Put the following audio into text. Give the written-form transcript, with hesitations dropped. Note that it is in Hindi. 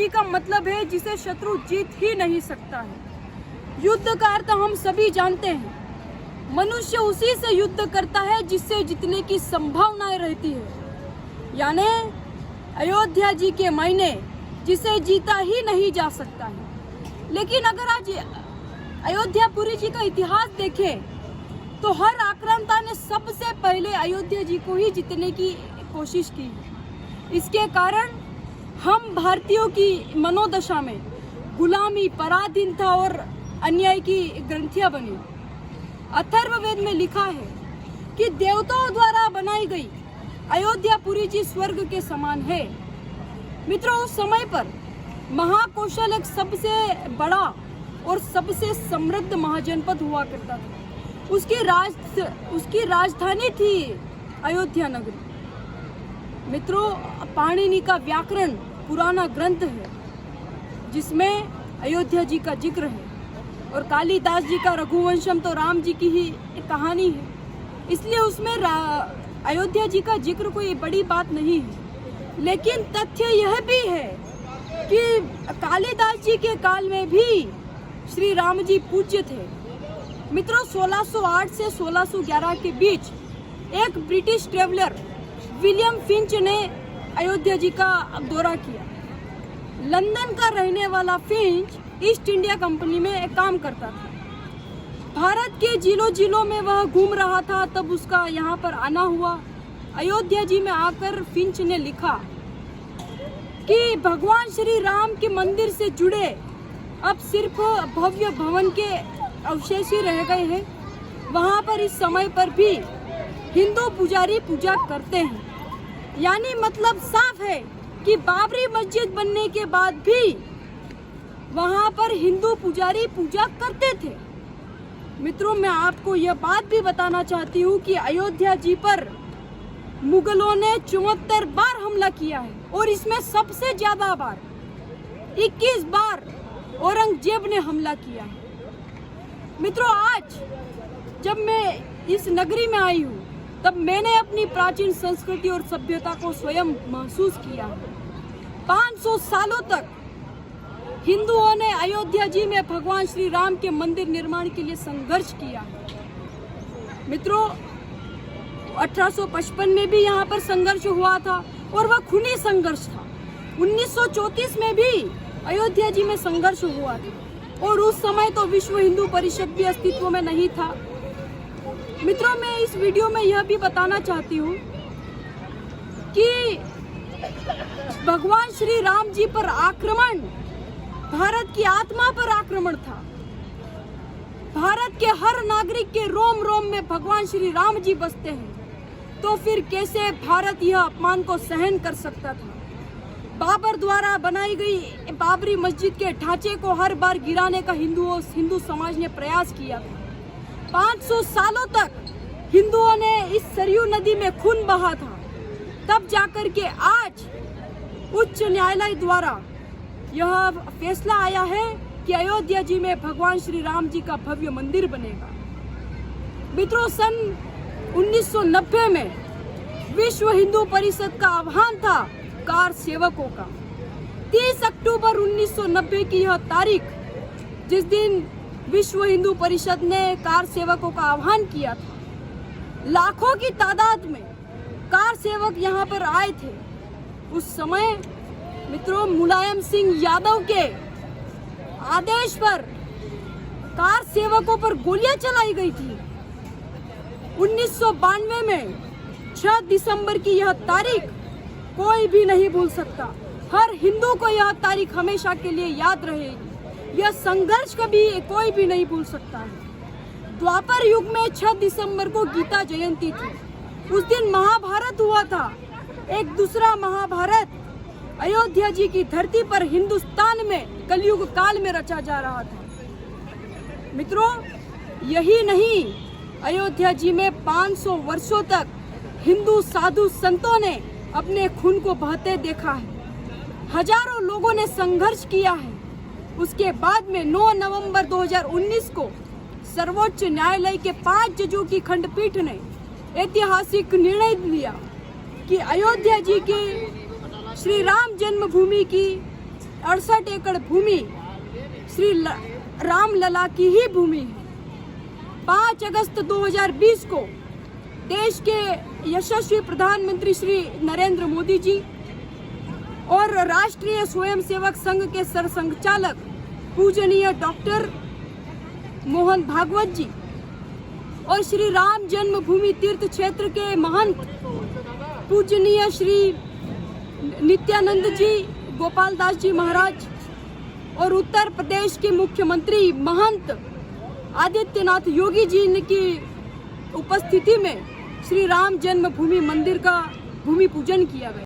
जी का मतलब है जिसे शत्रु जीत ही नहीं सकता है। युद्ध का अर्थ हम सभी जानते हैं। मनुष्य उसी से युद्ध करता है जिससे जीतने की संभावनाएं रहती है, यानी अयोध्या जी के मायने जिसे जीता ही नहीं जा सकता है। लेकिन अगर आज अयोध्यापुरी जी का इतिहास देखें तो हर आक्रांता ने सबसे पहले अयोध्या जी को ही जीतने की कोशिश की। इसके कारण हम भारतीयों की मनोदशा में गुलामी, पराधीनता और अन्याय की ग्रंथियां बनी। अथर्ववेद में लिखा है कि देवताओं द्वारा बनाई गई अयोध्यापुरी जी स्वर्ग के समान है। मित्रों, उस समय पर महाकौशल एक सबसे बड़ा और सबसे समृद्ध महाजनपद हुआ करता था। उसकी राजधानी थी अयोध्या नगरी। मित्रों, पाणिनि का व्याकरण पुराना ग्रंथ है जिसमें अयोध्या जी का जिक्र है, और कालिदास जी का रघुवंशम तो राम जी की ही एक कहानी है, इसलिए उसमें अयोध्या जी का जिक्र कोई बड़ी बात नहीं है। लेकिन तथ्य यह भी है कि कालिदास जी के काल में भी श्री राम जी पूज्य थे। मित्रों, 1608 से 1611 के बीच एक ब्रिटिश ट्रेवलर विलियम फिंच ने अयोध्या जी का दौरा किया। लंदन का रहने वाला फिंच ईस्ट इंडिया कंपनी में काम करता था। भारत के जिलों में वह घूम रहा था, तब उसका यहाँ पर आना हुआ। अयोध्या जी में आकर फिंच ने लिखा कि भगवान श्री राम के मंदिर से जुड़े अब सिर्फ भव्य भवन के अवशेष ही रह गए हैं। वहाँ पर इस समय पर भी हिंदू पुजारी पूजा करते हैं। यानी मतलब साफ है कि बाबरी मस्जिद बनने के बाद भी वहाँ पर हिंदू पुजारी पूजा करते थे। मित्रों, मैं आपको यह बात भी बताना चाहती हूँ कि अयोध्या जी पर मुगलों ने 74 बार हमला किया है, और इसमें सबसे ज्यादा बार 21 बार औरंगजेब ने हमला किया है। मित्रों, आज जब मैं इस नगरी में आई हूँ तब मैंने अपनी प्राचीन संस्कृति और सभ्यता को स्वयं महसूस किया है। 500 सालों तक हिंदुओं ने अयोध्या जी में भगवान श्री राम के मंदिर निर्माण के लिए संघर्ष किया है। मित्रों, 1855 में भी यहाँ पर संघर्ष हुआ था, और वह खूनी संघर्ष था। 1934 में भी अयोध्या जी में संघर्ष हुआ था, और उस समय तो विश्व हिंदू परिषद भी अस्तित्व में नहीं था। मित्रों, मैं इस वीडियो में यह भी बताना चाहती हूँ कि भगवान श्री राम जी पर आक्रमण भारत की आत्मा पर आक्रमण था। भारत के हर नागरिक के रोम रोम में भगवान श्री राम जी बसते हैं, तो फिर कैसे भारत यह अपमान को सहन कर सकता था। बाबर द्वारा बनाई गई बाबरी मस्जिद के ढांचे को हर बार गिराने का हिंदू समाज ने प्रयास किया था। 500 सालों तक हिंदुओं ने इस सरयू नदी में खून बहा था, तब जाकर के आज उच्च न्यायालय द्वारा यह फैसला आया है कि अयोध्या जी में भगवान श्री राम जी का भव्य मंदिर बनेगा। मित्रों, सन 1990 में विश्व हिंदू परिषद का आह्वान था कार सेवकों का। 30 अक्टूबर 1990 की यह तारीख, जिस दिन विश्व हिंदू परिषद ने कार सेवकों का आह्वान किया था, लाखों की तादाद में कार सेवक यहाँ पर आए थे। उस समय मित्रों, मुलायम सिंह यादव के आदेश पर कार सेवकों पर गोलियां चलाई गई थी। 1992 में 6 दिसंबर की यह तारीख कोई भी नहीं भूल सकता। हर हिंदू को यह तारीख हमेशा के लिए याद रहेगी। यह संघर्ष कभी कोई भी नहीं भूल सकता है। द्वापर युग में 6 दिसंबर को गीता जयंती थी। उस दिन महाभारत हुआ था। एक दूसरा महाभारत अयोध्या जी की धरती पर हिंदुस्तान में कलयुग काल में रचा जा रहा था। मित्रों, यही नहीं, अयोध्या जी में 500 वर्षों तक हिंदू साधु संतों ने अपने खून को बहते देखा है। हजारों लोगों ने संघर्ष किया है। उसके बाद में 9 नवंबर 2019 को सर्वोच्च न्यायालय के 5 जजों की खंडपीठ ने ऐतिहासिक निर्णय लिया कि अयोध्या जी के श्री राम जन्मभूमि की 68 एकड़ भूमि श्री राम लला की ही भूमि है। 5 अगस्त 2020 को देश के यशस्वी प्रधानमंत्री श्री नरेंद्र मोदी जी और राष्ट्रीय स्वयंसेवक संघ के सरसंघचालक पूजनीय डॉक्टर मोहन भागवत जी और श्री राम जन्मभूमि तीर्थ क्षेत्र के महंत पूजनीय श्री नित्यानंद जी गोपाल दास जी महाराज और उत्तर प्रदेश के मुख्यमंत्री महंत आदित्यनाथ योगी जी की उपस्थिति में श्री राम जन्मभूमि मंदिर का भूमि पूजन किया गया।